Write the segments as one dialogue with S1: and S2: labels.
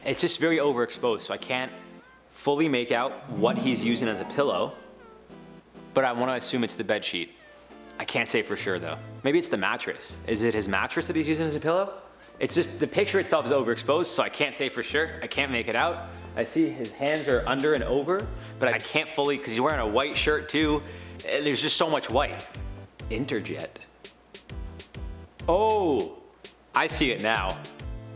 S1: It's just very overexposed, so I can't fully make out what he's using as a pillow, but I want to assume it's the bed sheet. I can't say for sure though. Maybe it's the mattress. Is it his mattress that he's using as a pillow? It's just the picture itself is overexposed, so I can't say for sure. I can't make it out. I see his hands are under and over, but I can't fully, because he's wearing a white shirt too. There's just so much white. Interjet. Oh, I see it now.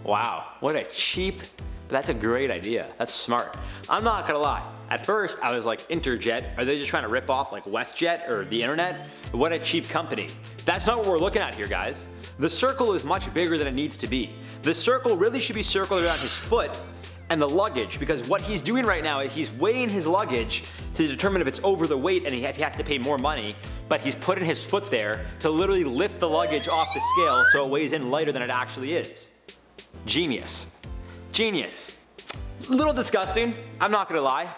S1: Wow, what a cheap, but that's a great idea. That's smart. I'm not gonna lie. At first, I was like, Interjet, are they just trying to rip off like WestJet or the internet? What a cheap company. That's not what we're looking at here, guys. The circle is much bigger than it needs to be. The circle really should be circled around his foot and the luggage, because what he's doing right now is he's weighing his luggage to determine if it's over the weight and he has to pay more money, but he's putting his foot there to literally lift the luggage off the scale so it weighs in lighter than it actually is. Genius. Genius. Little disgusting, I'm not gonna lie.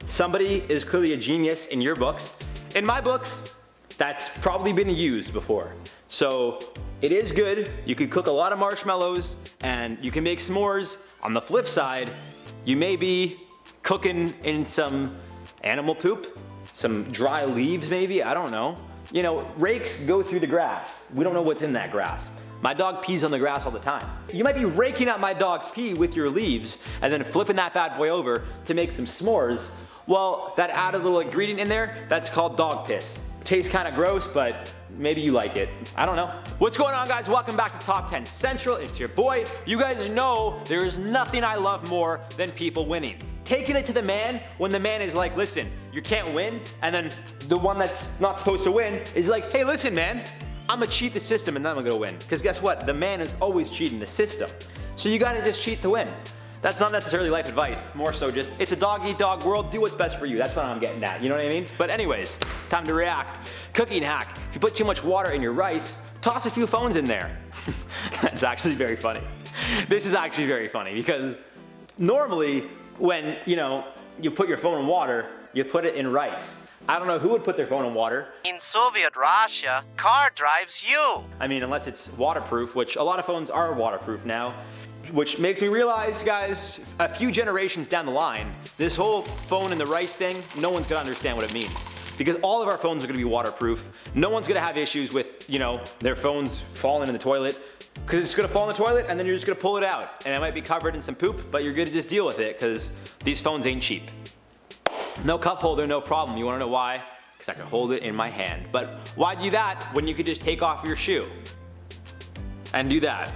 S1: Somebody is clearly a genius in your books. In my books, that's probably been used before. So it is good. You could cook a lot of marshmallows and you can make s'mores. On the flip side, you may be cooking in some animal poop, some dry leaves maybe, I don't know. You know, rakes go through the grass. We don't know what's in that grass. My dog pees on the grass all the time. You might be raking out my dog's pee with your leaves and then flipping that bad boy over to make some s'mores. Well, that added little ingredient in there, that's called dog piss. Tastes kind of gross, but maybe you like it. I don't know. What's going on, guys? Welcome back to Top 10 Central. It's your boy. You guys know there is nothing I love more than people winning. Taking it to the man when the man is like, listen, you can't win, and then the one that's not supposed to win is like, hey, listen, man, I'm gonna cheat the system and then I'm gonna win. Because guess what? The man is always cheating the system. So you gotta just cheat to win. That's not necessarily life advice, more so just, it's a dog-eat-dog world, do what's best for you. That's what I'm getting at, you know what I mean? But anyways, time to react. Cooking hack, if you put too much water in your rice, toss a few phones in there. That's actually very funny. This is actually very funny because normally when, you put your phone in water, you put it in rice. I don't know who would put their phone in water.
S2: In Soviet Russia, car drives you.
S1: I mean, unless it's waterproof, which a lot of phones are waterproof now. Which makes me realize, guys, a few generations down the line, this whole phone in the rice thing, no one's gonna understand what it means. Because all of our phones are gonna be waterproof. No one's gonna have issues with, their phones falling in the toilet. Because it's gonna fall in the toilet and then you're just gonna pull it out. And it might be covered in some poop, but you're gonna just deal with it because these phones ain't cheap. No cup holder, no problem. You wanna know why? Because I can hold it in my hand. But why do that when you could just take off your shoe and do that?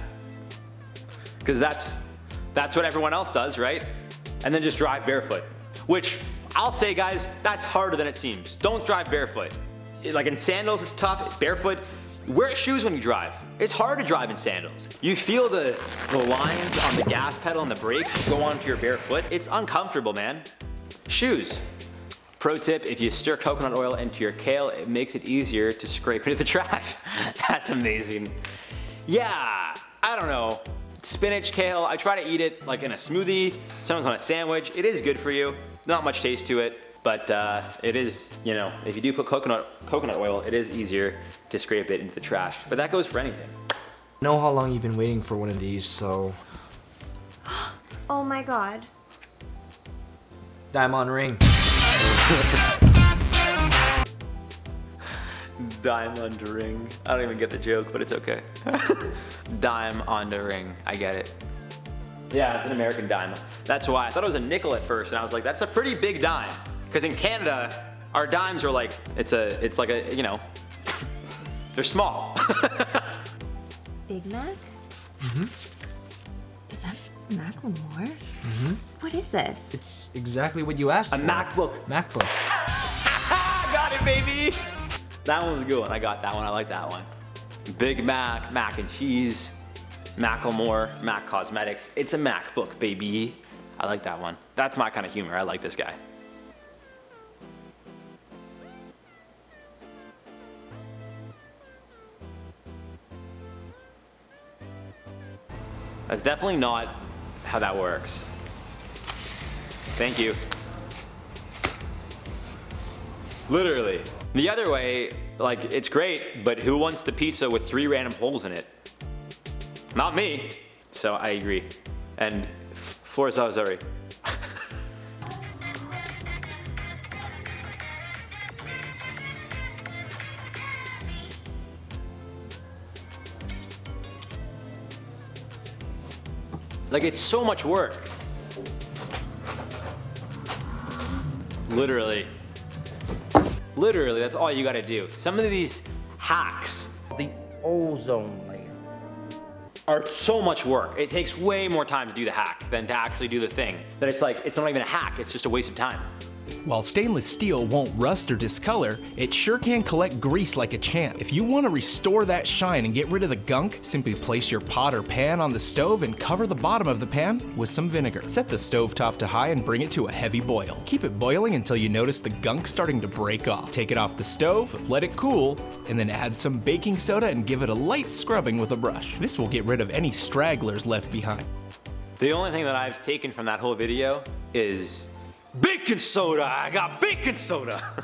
S1: Because that's what everyone else does, right? And then just drive barefoot. Which, I'll say, guys, that's harder than it seems. Don't drive barefoot. Like in sandals, it's tough. Barefoot, wear shoes when you drive. It's hard to drive in sandals. You feel the lines on the gas pedal and the brakes go onto your bare foot. It's uncomfortable, man. Shoes. Pro tip, if you stir coconut oil into your kale, it makes it easier to scrape into the trash. That's amazing. Yeah, I don't know. Spinach, kale, I try to eat it like in a smoothie, sometimes on a sandwich. It is good for you. Not much taste to it, but it is, if you do put coconut oil, it is easier to scrape it into the trash. But that goes for anything.
S3: I know how long you've been waiting for one of these, so...
S4: Oh my god.
S3: Diamond ring.
S1: Diamond ring. I don't even get the joke, but it's okay. Dime on the ring. I get it. Yeah, it's an American dime. That's why I thought it was a nickel at first, and I was like, that's a pretty big dime. Because in Canada, our dimes are like, it's like a, they're small.
S4: Big Mac?
S3: Mm-hmm.
S4: Is that Macklemore?
S3: Mm-hmm.
S4: What is this?
S3: It's exactly what you asked
S1: A
S3: for.
S1: MacBook.
S3: MacBook.
S1: Got it, baby. That one was a good one. I got that one. I like that one. Big Mac, mac and cheese, Macklemore, Mac Cosmetics. It's a MacBook, baby. I like that one. That's my kind of humor. I like this guy. That's definitely not how that works. Thank you. Literally. The other way, like, it's great, but who wants the pizza with 3 random holes in it? Not me. So I agree. And Forza, sorry. Like, it's so much work. Literally, that's all you gotta do. Some of these hacks
S5: The ozone layer.
S1: are so much work. It takes way more time to do the hack than to actually do the thing. That it's like, it's not even a hack, it's just a waste of time.
S6: While stainless steel won't rust or discolor, it sure can collect grease like a champ. If you want to restore that shine and get rid of the gunk, simply place your pot or pan on the stove and cover the bottom of the pan with some vinegar. Set the stove top to high and bring it to a heavy boil. Keep it boiling until you notice the gunk starting to break off. Take it off the stove, let it cool, and then add some baking soda and give it a light scrubbing with a brush. This will get rid of any stragglers left behind.
S1: The only thing that I've taken from that whole video is baking soda. I got baking soda.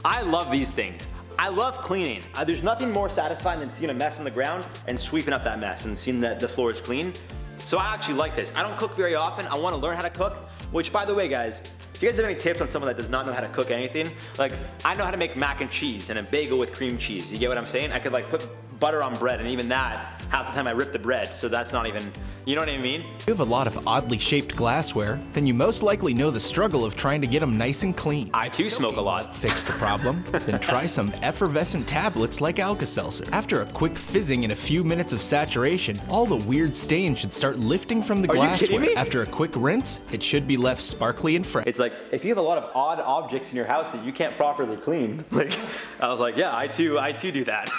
S1: I love these things. I love cleaning. There's nothing more satisfying than seeing a mess on the ground and sweeping up that mess and seeing that the floor is clean. So I actually like this. I don't cook very often. I want to learn how to cook, which, by the way, guys, if you guys have any tips on someone that does not know how to cook anything, like, I know how to make mac and cheese and a bagel with cream cheese. You get what I'm saying? I could like put butter on bread, and even that, half the time I rip the bread, so that's not even, you know what I mean?
S6: If you have a lot of oddly shaped glassware, then you most likely know the struggle of trying to get them nice and clean.
S1: I too smoke a lot.
S6: Fix the problem? Then try some effervescent tablets like Alka-Seltzer. After a quick fizzing and a few minutes of saturation, all the weird stains should start lifting from the
S1: Are you kidding
S6: glassware.
S1: me?
S6: After a quick rinse, it should be left sparkly and fresh.
S1: It's like, if you have a lot of odd objects in your house that you can't properly clean, like, I was like, yeah, I too do that.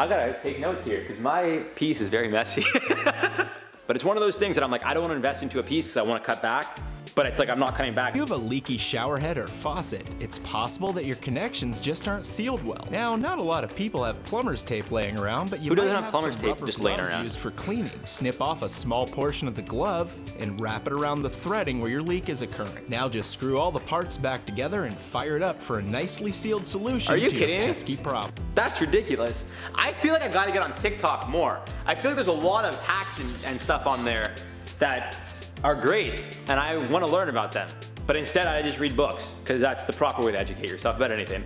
S1: I gotta take notes here, because my piece is very messy. But it's one of those things that I'm like, I don't want to invest into a piece because I want to cut back, but it's like I'm not cutting back.
S6: If you have a leaky shower head or faucet, it's possible that your connections just aren't sealed well. Now, not a lot of people have plumber's tape laying around, but you
S1: Who
S6: might
S1: doesn't have
S6: have
S1: plumber's
S6: some
S1: tape
S6: rubber
S1: just laying
S6: gloves
S1: around?
S6: used for cleaning. Snip off a small portion of the glove and wrap it around the threading where your leak is occurring. Now just screw all the parts back together and fire it up for a nicely sealed solution
S1: Are you
S6: to
S1: kidding
S6: your
S1: me?
S6: pesky problem.
S1: That's ridiculous. I feel like I gotta get on TikTok more. I feel like there's a lot of hacks and stuff on there that are great, and I want to learn about them. But instead, I just read books, because that's the proper way to educate yourself about anything.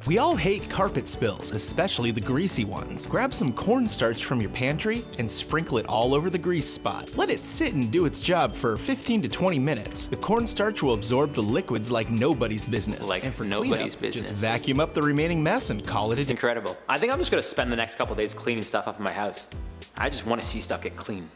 S6: We all hate carpet spills, especially the greasy ones. Grab some cornstarch from your pantry and sprinkle it all over the grease spot. Let it sit and do its job for 15 to 20 minutes. The cornstarch will absorb the liquids like nobody's business.
S1: Like
S6: and for
S1: nobody's
S6: cleanup,
S1: business.
S6: Just vacuum up the remaining mess and call it a day.
S1: Incredible. I think I'm just gonna spend the next couple days cleaning stuff up in my house. I just want to see stuff get clean.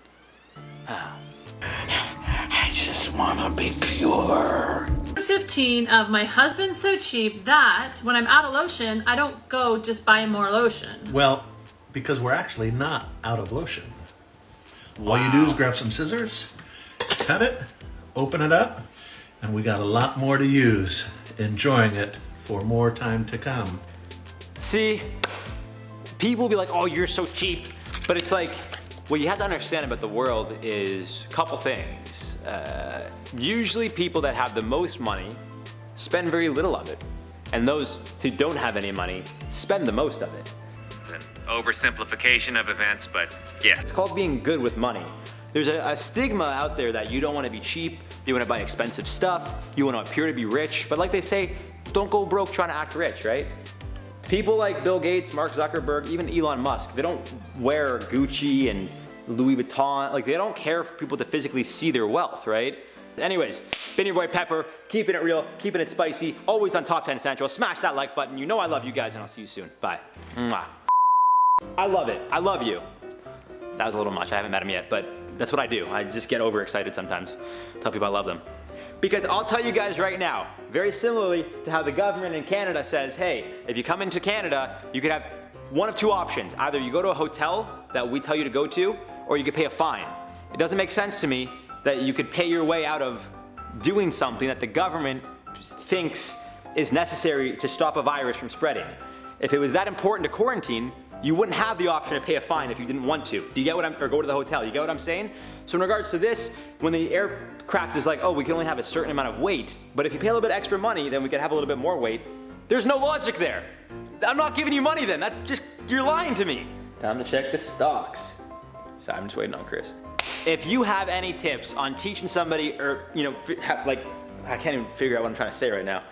S7: I just wanna be pure.
S8: 15 of my husband's so cheap that when I'm out of lotion, I don't go just buying more lotion.
S9: Well, because we're actually not out of lotion. All you do is grab some scissors, cut it, open it up, and we got a lot more to use. Enjoying it for more time to come.
S1: See, people will be like, oh, you're so cheap. But it's like, what you have to understand about the world is a couple things. Usually people that have the most money spend very little of it. And those who don't have any money spend the most of it.
S10: It's an oversimplification of events, but yeah.
S1: It's called being good with money. There's a stigma out there that you don't want to be cheap, you want to buy expensive stuff, you want to appear to be rich, but like they say, don't go broke trying to act rich, right? People like Bill Gates, Mark Zuckerberg, even Elon Musk, they don't wear Gucci and Louis Vuitton, like they don't care for people to physically see their wealth, right? Anyways, been your boy Pepper, keeping it real, keeping it spicy, always on Top 10 Central. Smash that like button, you know I love you guys, and I'll see you soon. Bye. Mwah. I love it, I love you. That was a little much, I haven't met him yet, but that's what I do. I just get overexcited sometimes. Tell people I love them. Because I'll tell you guys right now, very similarly to how the government in Canada says, hey, if you come into Canada, you could have one of two options. Either you go to a hotel that we tell you to go to, or you could pay a fine. It doesn't make sense to me that you could pay your way out of doing something that the government thinks is necessary to stop a virus from spreading. If it was that important to quarantine, you wouldn't have the option to pay a fine if you didn't want to. Do you get what or go to the hotel, you get what I'm saying? So in regards to this, when the aircraft is like, oh, we can only have a certain amount of weight, but if you pay a little bit extra money, then we could have a little bit more weight. There's no logic there. I'm not giving you money then, that's just, you're lying to me. Time to check the stocks. So I'm just waiting on Chris. If you have any tips on teaching somebody, or I can't even figure out what I'm trying to say right now.